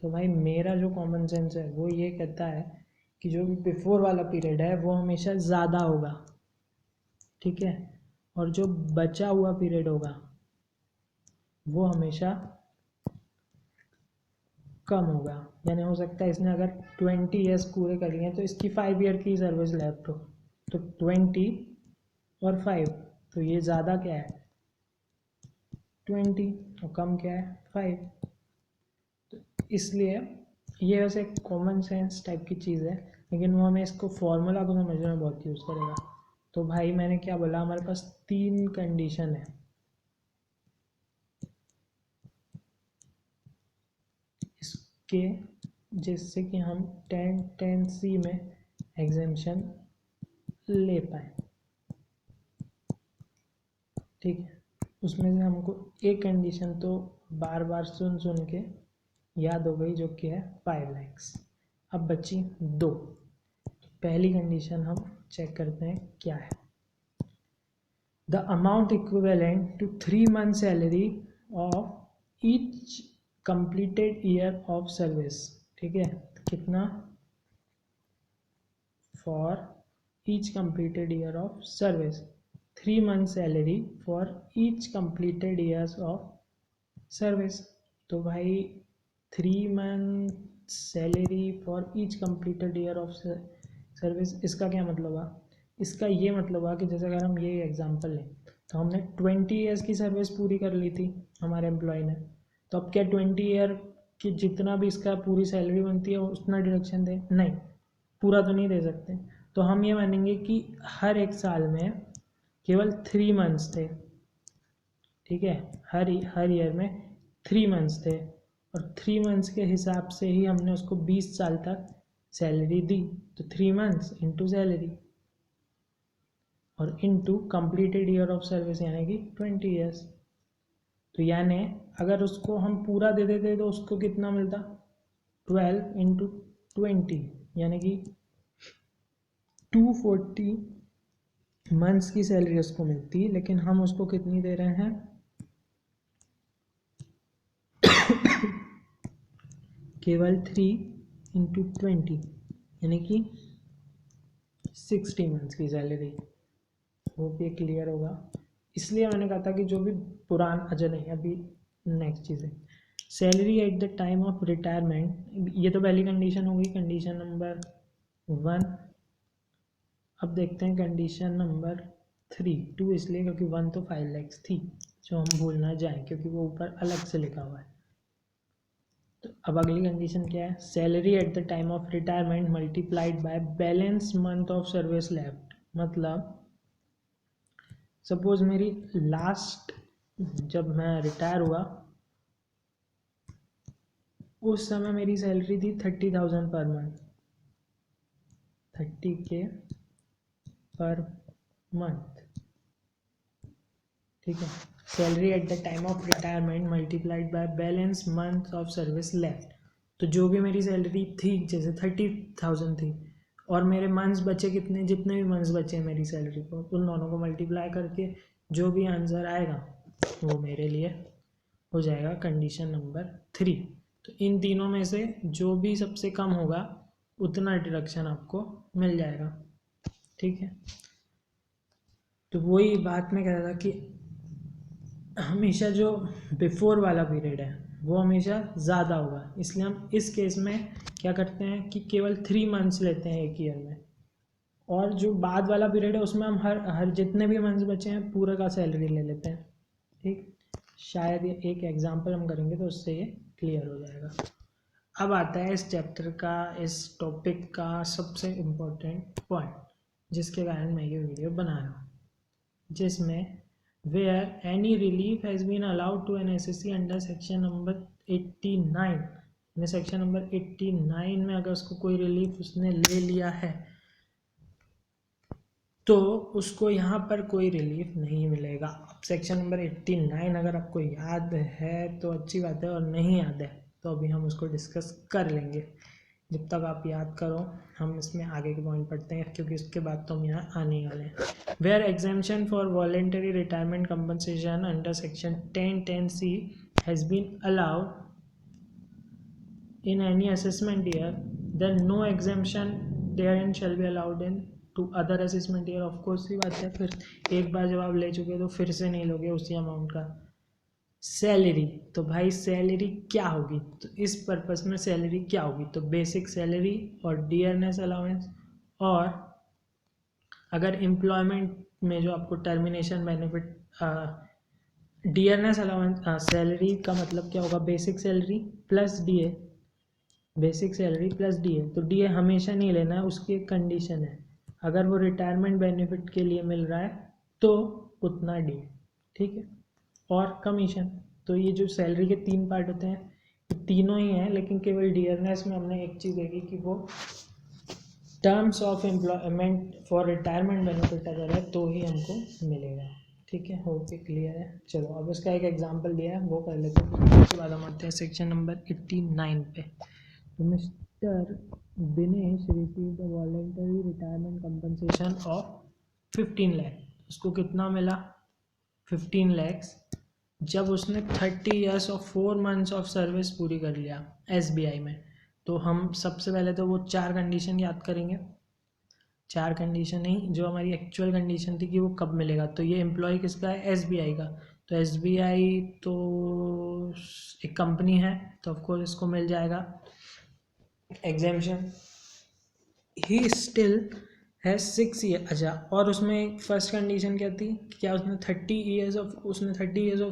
Speaker 1: तो भाई मेरा जो कॉमन सेंस है वो ये कहता है कि जो भी बिफोर वाला पीरियड है वो हमेशा ज़्यादा होगा, ठीक है, और जो बचा हुआ पीरियड होगा वो हमेशा कम होगा। यानी हो सकता है इसने अगर 20 ईयर्स पूरे कर लिए हैं तो इसकी 5 ईयर की सर्विस लेफ्ट हो, तो 20 और 5, तो ये ज़्यादा क्या है 20 और कम क्या है 5। तो इसलिए ये वैसे कॉमन सेंस टाइप की चीज़ है, लेकिन वो हमें इसको फॉर्मूला को समझने में बहुत यूज़ करेगा। तो भाई मैंने क्या बोला, हमारे पास 3 कंडीशन है इसके, जिससे कि हम 10(10)(c) में एग्जेम्पशन ले पाए। ठीक है, उसमें से हमको एक कंडीशन तो बार बार सुन सुन के याद हो गई, जो कि है 5 lakhs। अब बची 2। पहली कंडीशन हम चेक करते हैं क्या है। The amount equivalent to 3 months salary of each completed year of service. ठीक है, कितना, for each completed year of service 3 months salary for each completed years of service. तो भाई 3 months salary for each completed year of service, इसका क्या मतलब हुआ, इसका ये मतलब हुआ कि जैसे अगर हम ये एग्जांपल लें तो हमने 20 ईयर्स की सर्विस पूरी कर ली थी हमारे एम्प्लॉय ने, तो अब क्या 20 ईयर की जितना भी इसका पूरी सैलरी बनती है उतना डिडक्शन दे, नहीं, पूरा तो नहीं दे सकते। तो हम ये मानेंगे कि हर एक साल में केवल 3 months थे। ठीक है, हर ईयर में 3 months थे, और 3 months के हिसाब से ही हमने उसको 20 साल तक सैलरी दी। तो 3 months इंटू सैलरी और into completed year of service यानी कि 20 ईयर्स। तो यानी अगर उसको हम पूरा दे देते तो उसको कितना मिलता, 12 इंटू 20, यानी कि 240 मंथ्स की सैलरी उसको मिलती, लेकिन हम उसको कितनी दे रहे हैं, केवल 3 × 20, यानी कि 60 मंथ्स की सैलरी। वो भी क्लियर होगा। इसलिए मैंने कहा था कि जो भी पुराना, अच्छा नहीं, अभी नेक्स्ट चीज़ है salary eight the time of retirement. ये तो पहली कंडीशन होगी, कंडीशन नंबर 1। अब देखते हैं कंडीशन नंबर 3। 2 इसलिए क्योंकि 1 तो 5 लाख थी, जो हम भूल ना जाएं क्योंकि वो ऊपर अलग से लिखा हुआ है। तो अब अगली कंडीशन क्या है, salary eight the time of retirement multiplied by balance month of service left. मतलब सपोज मेरी लास्ट, जब मैं रिटायर हुआ उस समय मेरी सैलरी थी 30,000 per month, 30K per month, ठीक है। Salary eight the time of retirement multiplied by balance month of service left. तो जो भी मेरी सैलरी थी, जैसे 30,000 थी, और मेरे मंथ्स बचे कितने, जितने भी मंथ्स बचे मेरी सैलरी को, उन दोनों को मल्टीप्लाई करके जो भी आंसर आएगा वो मेरे लिए हो जाएगा कंडीशन नंबर 3। तो इन तीनों में से जो भी सबसे कम होगा उतना डिडक्शन आपको मिल जाएगा, ठीक है। तो वही बात मैं कह रहा था कि हमेशा जो बिफोर वाला पीरियड है वो हमेशा ज़्यादा होगा, इसलिए हम इस केस में क्या करते हैं कि केवल 3 मंथ्स लेते हैं एक ईयर में, और जो बाद वाला पीरियड है उसमें हम हर हर जितने भी मंथ्स बचे हैं पूरा का सैलरी ले लेते हैं, ठीक। शायद ये एक एग्जांपल हम करेंगे तो उससे ये क्लियर हो जाएगा। अब आता है इस चैप्टर का, इस टॉपिक का सबसे इम्पोर्टेंट पॉइंट, जिसके कारण मैं ये वीडियो बना रहा हूँ, जिसमें where any relief has been allowed to an SSC under section number 89, ने सेक्शन नंबर 89 में अगर उसको कोई रिलीफ उसने ले लिया है तो उसको यहाँ पर कोई रिलीफ नहीं मिलेगा। अब सेक्शन नंबर 89 अगर आपको याद है तो अच्छी बात है, और नहीं याद है तो अभी हम उसको डिस्कस कर लेंगे। जब तक आप याद करो हम इसमें आगे के पॉइंट पढ़ते हैं, क्योंकि उसके बाद तो हम यहाँ आने वाले हैं। Where exemption for voluntary retirement compensation under section 10(10)(c) has been allowed in any assessment year, then no exemption therein shall be allowed in to other assessment year। Of course ही बात है, फिर एक बार जब आप ले चुके तो फिर से नहीं लोगे उसी अमाउंट का। सैलरी, तो भाई सैलरी क्या होगी, तो इस पर्पस में सैलरी क्या होगी, तो बेसिक सैलरी और डियरनेस अलाउंस, और अगर एम्प्लॉयमेंट में जो आपको termination benefit, dearness allowance, salary का मतलब क्या होगा, basic salary plus DA, basic salary plus DA. तो डीए हमेशा नहीं लेना है, उसकी एक कंडीशन है, अगर वो रिटायरमेंट बेनिफिट के लिए मिल रहा है तो उतना डीए, ठीक है। और कमीशन, तो ये जो सैलरी के 3 पार्ट होते हैं ये तीनों ही हैं, लेकिन केवल डियरनेस में हमने एक चीज़ देखी कि वो terms of employment for retirement benefit अगर है तो ही हमको मिलेगा, ठीक है। होप क्लियर है। चलो अब इसका एक एग्जांपल दिया है वो कर लेते हैं, उसके बाद हम आते हैं सेक्शन नंबर 89 पे। तो mister Dinesh receive the voluntary retirement compensation of 15 lakh. उसको कितना मिला, 15 लैक्स, जब उसने 30 ईयर्स और 4 मंथ्स ऑफ सर्विस पूरी कर लिया SBI में। तो हम सबसे पहले तो वो 4 कंडीशन याद करेंगे, 4 कंडीशन नहीं, जो हमारी एक्चुअल कंडीशन थी कि वो कब मिलेगा। तो ये एम्प्लॉय किसका है, SBI का। तो SBI तो एक कंपनी है, तो ऑफकोर्स इसको मिल जाएगा एग्जेम्पशन। ही स्टिल है 6 ईयर, अच्छा, और उसमें फर्स्ट कंडीशन क्या थी, क्या उसने 30 ईयर्स ऑफ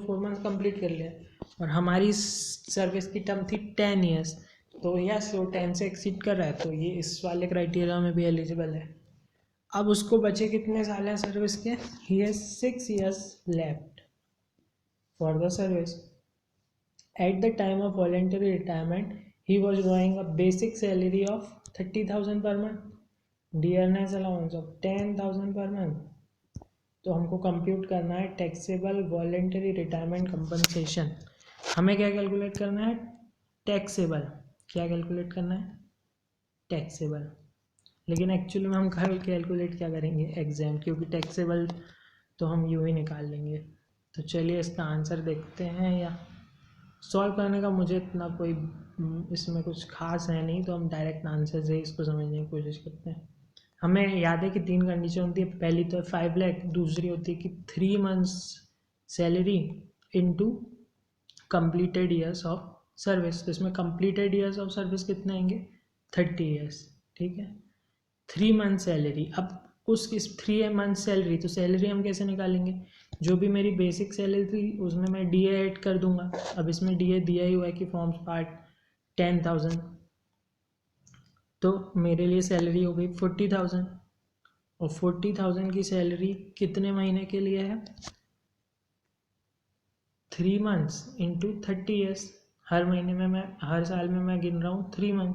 Speaker 1: 4 मंथ कंप्लीट कर लिया, और हमारी सर्विस की टर्म थी 10 ईयर्स। तो यस वो 10 से एक्सीड कर रहा है, तो ये इस वाले क्राइटेरिया में भी एलिजिबल है। अब उसको बचे कितने साल हैं सर्विस के, he has 6 years left for the service. Eight the time of voluntary retirement he was drawing a basic salary of 30,000 per month, dearness allowance of 10,000 per month. तो हमको कंप्यूट करना है टैक्सेबल वॉलेंटरी रिटायरमेंट कंपनसेशन। हमें क्या calculate करना है, taxable, क्या calculate करना है, टैक्सेबल, लेकिन एक्चुअली में हम कैलकुलेट क्या करेंगे एग्जाम, क्योंकि टैक्सेबल तो हम यूँ ही निकाल लेंगे। तो चलिए इसका आंसर देखते हैं, या सॉल्व करने का मुझे इतना कोई इसमें कुछ खास है नहीं, तो हम डायरेक्ट आंसर से ही इसको समझने की कोशिश करते हैं। हमें याद है कि 3 कंडीशन होती है, पहली तो 5 लाख, दूसरी होती है कि 3 months salary into completed years of service. तो इसमें कंप्लीटेड ईयर्स ऑफ सर्विस कितने आएंगे, 30 ईयर्स, ठीक है। 3 मंथ सैलरी, अब उस इस 3 मंथ सैलरी, तो सैलरी हम कैसे निकालेंगे, जो भी मेरी बेसिक सैलरी थी उसमें मैं डी ऐड कर दूंगा। अब इसमें डी दिया ही हुआ है कि फॉर्म्स पार्ट 10,000, तो मेरे लिए सैलरी हो गई 40,000, और 40,000 की सैलरी कितने महीने के लिए है, 3 मंथ्स इंटू 30 ईयर्स। हर महीने में मैं, हर साल में मैं गिन रहा हूँ 3 मंथ,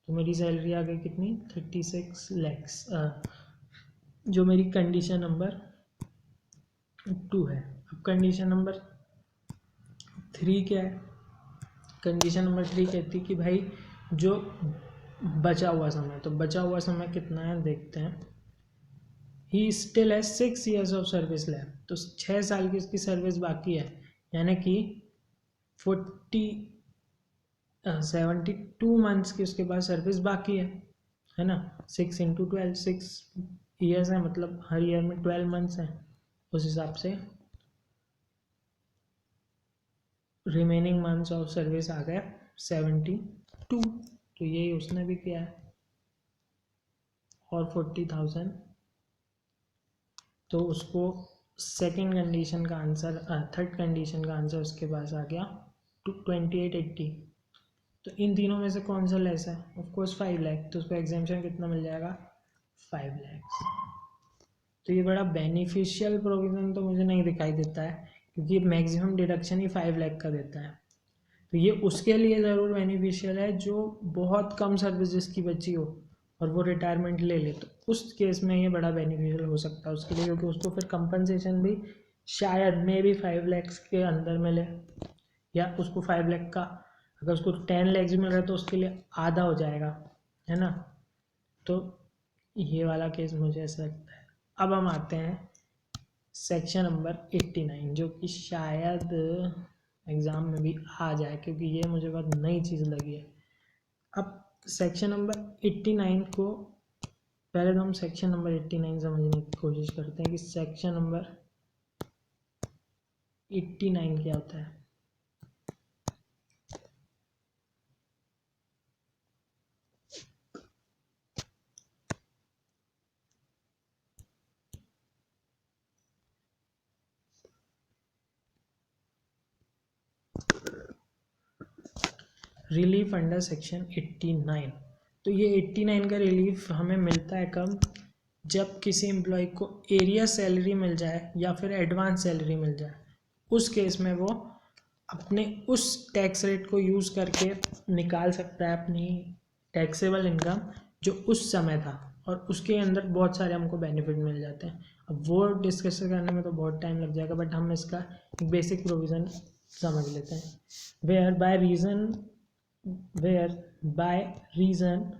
Speaker 1: तो मेरी सैलरी आ गई कितनी, 36 लैक्स, जो मेरी कंडीशन नंबर 2 है। अब कंडीशन नंबर 3 क्या है, कंडीशन नंबर 3 कहती है कि भाई जो बचा हुआ समय, तो बचा हुआ समय कितना है देखते हैं। He still has 6 years of service left, तो 6 साल की उसकी सर्विस बाकी है, यानी कि 72 मंथ्स की उसके बाद सर्विस बाकी है ना। 6 इंटू 12, 6 ईयर्स है, मतलब हर ईयर में 12 मंथ्स हैं, उस हिसाब से रिमेनिंग मंथ्स ऑफ सर्विस आ गया 72, तो यही उसने भी किया है। और 40,000, तो उसको सेकेंड कंडीशन का आंसर, थर्ड कंडीशन का आंसर उसके पास आ गया 2880। तो इन तीनों में से कौन सा लेस है, ऑफ कोर्स 5 लाख, तो उसको एग्जाम्पशन कितना मिल जाएगा, 5 लाख। तो ये बड़ा बेनिफिशियल प्रोविज़न तो मुझे नहीं दिखाई देता है, क्योंकि मैक्सिमम डिडक्शन ही 5 लाख का देता है। तो ये उसके लिए ज़रूर बेनिफिशियल है जो बहुत कम सर्विस जिसकी बची हो और वो रिटायरमेंट ले ले, तो उस केस में ये बड़ा बेनिफिशियल हो सकता है उसके लिए, क्योंकि उसको फिर कंपनसेशन भी शायद मे भी 5 लैक्स के अंदर मिले, या उसको 5 लाख का, अगर उसको 10 लैक्स मिल रहा है तो उसके लिए आधा हो जाएगा, है ना। तो ये वाला केस मुझे ऐसा लगता है। अब हम आते हैं सेक्शन नंबर 89, जो कि शायद एग्ज़ाम में भी आ जाए, क्योंकि ये मुझे बहुत नई चीज़ लगी है। अब सेक्शन नंबर 89 को, पहले तो हम सेक्शन नंबर 89 समझने की कोशिश करते हैं कि सेक्शन नंबर 89 क्या होता है। रिलीफ अंडर सेक्शन 89, तो ये 89 का रिलीफ हमें मिलता है कब, जब किसी एम्प्लॉय को एरिया सैलरी मिल जाए या फिर एडवांस सैलरी मिल जाए। उस केस में वो अपने उस टैक्स रेट को यूज़ करके निकाल सकता है अपनी टैक्सेबल इनकम जो उस समय था, और उसके अंदर बहुत सारे हमको बेनिफिट मिल जाते हैं। अब वो डिस्कस करने में तो बहुत टाइम लग जाएगा, बट हम इसका एक बेसिक प्रोविज़न समझ लेते हैं। Where by reason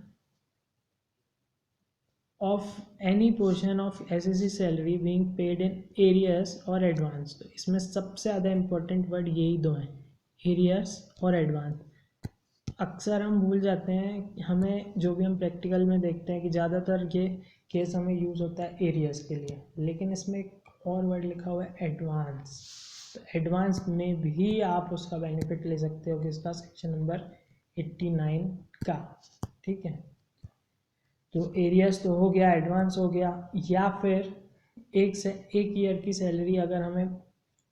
Speaker 1: of any portion of SSC salary being paid in arrears और एडवांस, तो इसमें सबसे ज़्यादा इम्पोर्टेंट वर्ड यही दो हैं, एरियर्स और एडवांस। अक्सर हम भूल जाते हैं, हमें जो भी हम प्रैक्टिकल में देखते हैं कि ज़्यादातर ये केस हमें यूज़ होता है एरियर्स के लिए, लेकिन इसमें एक और वर्ड लिखा हुआ है एडवांस। तो एडवांस में भी आप उसका बेनिफिट ले सकते हो, किसका, सेक्शन नंबर 89 का, ठीक है। तो एरियस तो हो गया, एडवांस हो गया, या फिर एक ईयर की सैलरी अगर हमें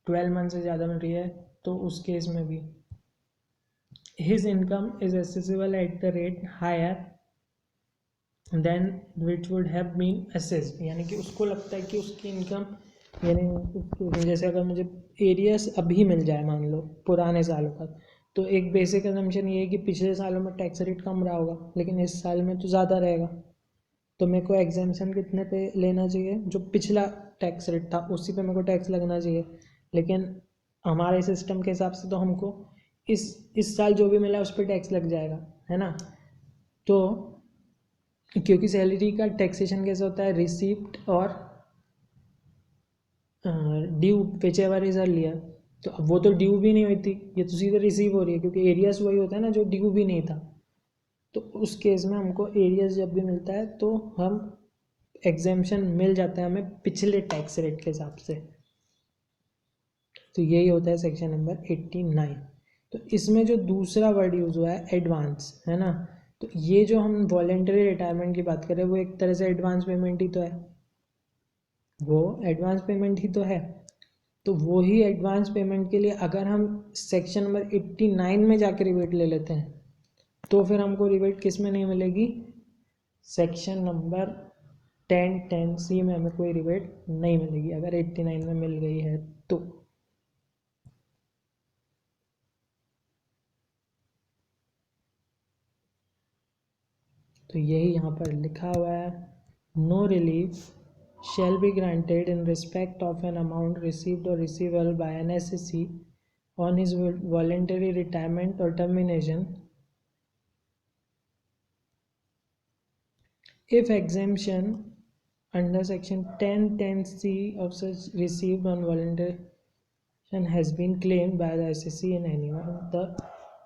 Speaker 1: 12 मंथ से ज़्यादा मिल रही है, तो उस केस में भी his income is assessable at the rate higher than which would have been assessed, यानी कि उसको लगता है कि उसकी इनकम, यानी उसके जैसे अगर मुझे एरियस अभी मिल जाए मान लो पुराने सालों का, तो एक बेसिक असम्पशन ये है कि पिछले सालों में टैक्स रेट कम रहा होगा, लेकिन इस साल में तो ज़्यादा रहेगा, तो मेरे को एग्जाम्पशन कितने पे लेना चाहिए, जो पिछला टैक्स रेट था उसी पे मेरे को टैक्स लगना चाहिए। लेकिन हमारे सिस्टम के हिसाब से तो हमको इस साल जो भी मिला उस पर टैक्स लग जाएगा, है ना। तो क्योंकि सैलरी का टैक्सेशन कैसा होता है, रिसीप्ट और due which ever is earlier. तो अब वो तो ड्यू भी नहीं होती, ये तो सीधे रिसीव हो रही है, क्योंकि एरियस वही होता है ना जो ड्यू भी नहीं था। तो उस केस में हमको एरियस जब भी मिलता है तो हम एग्जेम्पशन मिल जाता है हमें पिछले टैक्स रेट के हिसाब से। तो यही होता है सेक्शन नंबर 89। तो इसमें जो दूसरा वर्ड यूज़ हुआ है एडवांस, है ना। तो ये जो हम वॉलेंटरी रिटायरमेंट की बात करें वो एक तरह से एडवांस पेमेंट ही तो है, वो एडवांस पेमेंट ही तो है। तो वो ही एडवांस पेमेंट के लिए अगर हम सेक्शन नंबर 89 में जाकर रिबेट ले लेते हैं तो फिर हमको रिबेट किस में नहीं मिलेगी, सेक्शन नंबर 10(10)(c) में हमें कोई रिबेट नहीं मिलेगी अगर 89 में मिल गई है तो। तो यही यहाँ पर लिखा हुआ है, no relief shall be granted in respect of an amount received or receivable by an SSC on his voluntary retirement or termination if exemption under section 10(10)(c) of such received on voluntary has been claimed by the SSC in any of the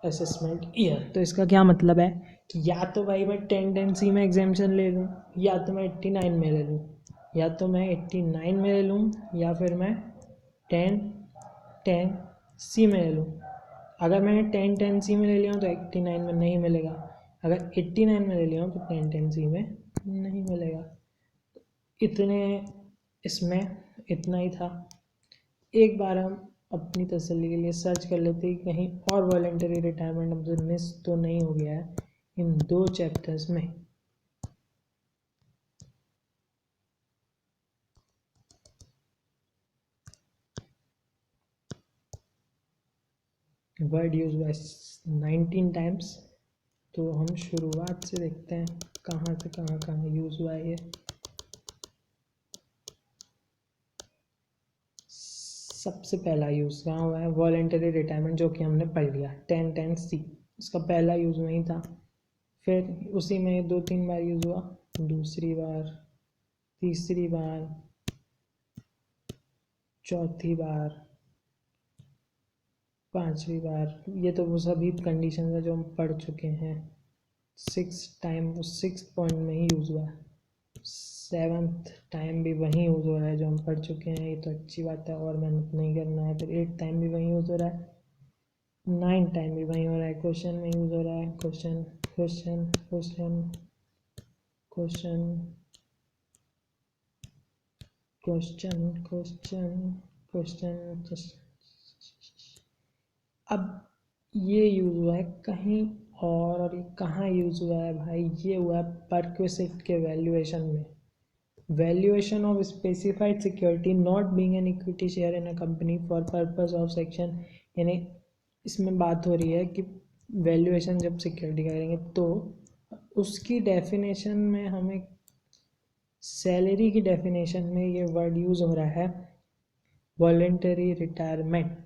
Speaker 1: assessment year। तो इसका क्या मतलब है कि या तो भाई मैं 10(10)(c) में एग्जेम्पशन ले लूँ या तो मैं 89 में ले लूँ, या तो मैं 89 में ले लूँ या फिर मैं 10(10)(c) में ले लूँ। अगर मैंने 10(10)(c) में ले लिया हूँ तो 89 में नहीं मिलेगा, अगर 89 में ले लिया हूँ तो 10(10)(c) में नहीं मिलेगा। इतने इसमें इतना ही था। एक बार हम अपनी तसल्ली के लिए सर्च कर लेते हैं कहीं और वॉलेंटरी रिटायरमेंट हमसे मिस तो नहीं हो गया है इन दो चैप्टर्स में। Word use by 19 times. तो हम शुरुआत से देखते हैं कहाँ से कहाँ यूज हुआ है ये। सबसे पहला यूज़ कहाँ हुआ है, वॉलेंटरी रिटायरमेंट, जो कि हमने पढ़ लिया 10(10)(c), इसका पहला यूज़ वहीं था। फिर उसी में 2-3 बार यूज़ हुआ, दूसरी बार, तीसरी बार, चौथी बार, पांचवी बार। ये तो वो सभी कंडीशन है जो हम पढ़ चुके हैं। 6 टाइम वो 6 पॉइंट में ही यूज़ हुआ। 7th टाइम भी वहीं यूज़ हो रहा है जो हम पढ़ चुके हैं, ये तो अच्छी बात है और मेहनत नहीं करना है। फिर 8th टाइम भी वहीं यूज़ हो रहा है, 9 टाइम भी वहीं हो रहा है, क्वेश्चन में यूज़ हो रहा है, question question question question question question question. अब ये यूज़ हुआ है कहीं और ये कहाँ यूज़ हुआ है भाई, ये हुआ है परक्विसिट के वैल्यूएशन में। Valuation of specified security not being an equity share in a company for purpose of section, यानी इसमें बात हो रही है कि वैल्यूएशन जब सिक्योरिटी करेंगे तो उसकी डेफिनेशन में हमें सैलरी की डेफिनेशन में ये वर्ड यूज़ हो रहा है वॉलेंटरी रिटायरमेंट।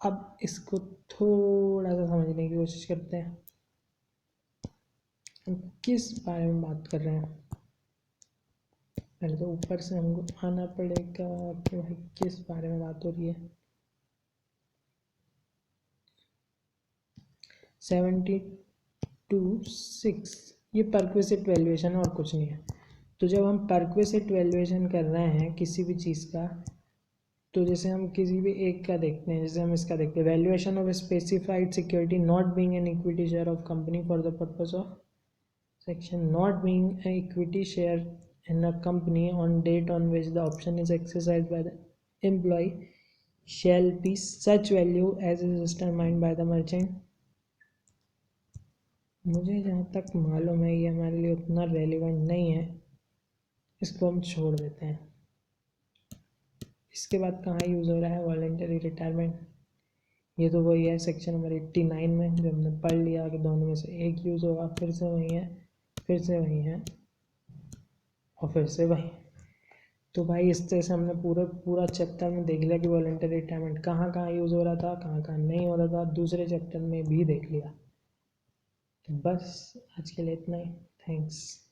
Speaker 1: अब इसको थोड़ा सा समझने की कोशिश करते हैं, हम किस बारे में बात कर रहे हैं। पहले तो ऊपर से हमको आना पड़ेगा कि भाई किस बारे में बात हो रही है। 72(6) ये परक्विसिट वैल्यूएशन है और कुछ नहीं है। तो जब हम परक्विसिट वैल्यूएशन कर रहे हैं किसी भी चीज़ का, तो जैसे हम किसी भी एक का देखते हैं, जैसे हम इसका देखते हैं, valuation of specified security not being an equity share of company for the purpose of section not being an equity share in a company on date on which the option is exercise by the employee shall be such value as is determined by the merchant। मुझे जहाँ तक मालूम है ये हमारे लिए उतना relevant नहीं है, इसको हम छोड़ देते हैं। इसके बाद कहाँ यूज़ हो रहा है वॉलेंटरी रिटायरमेंट, ये तो वही है सेक्शन नंबर 89 में जो हमने पढ़ लिया कि दोनों में से एक यूज़ होगा, फिर से वही है, फिर से वही है और फिर से वही। तो भाई इस तरह से हमने पूरा चैप्टर में देख लिया कि वॉलेंटरी रिटायरमेंट कहाँ कहाँ यूज़ हो रहा था, कहाँ कहाँ नहीं हो रहा था, दूसरे चैप्टर में भी देख लिया। तो बस आज के लिए इतना ही, थैंक्स।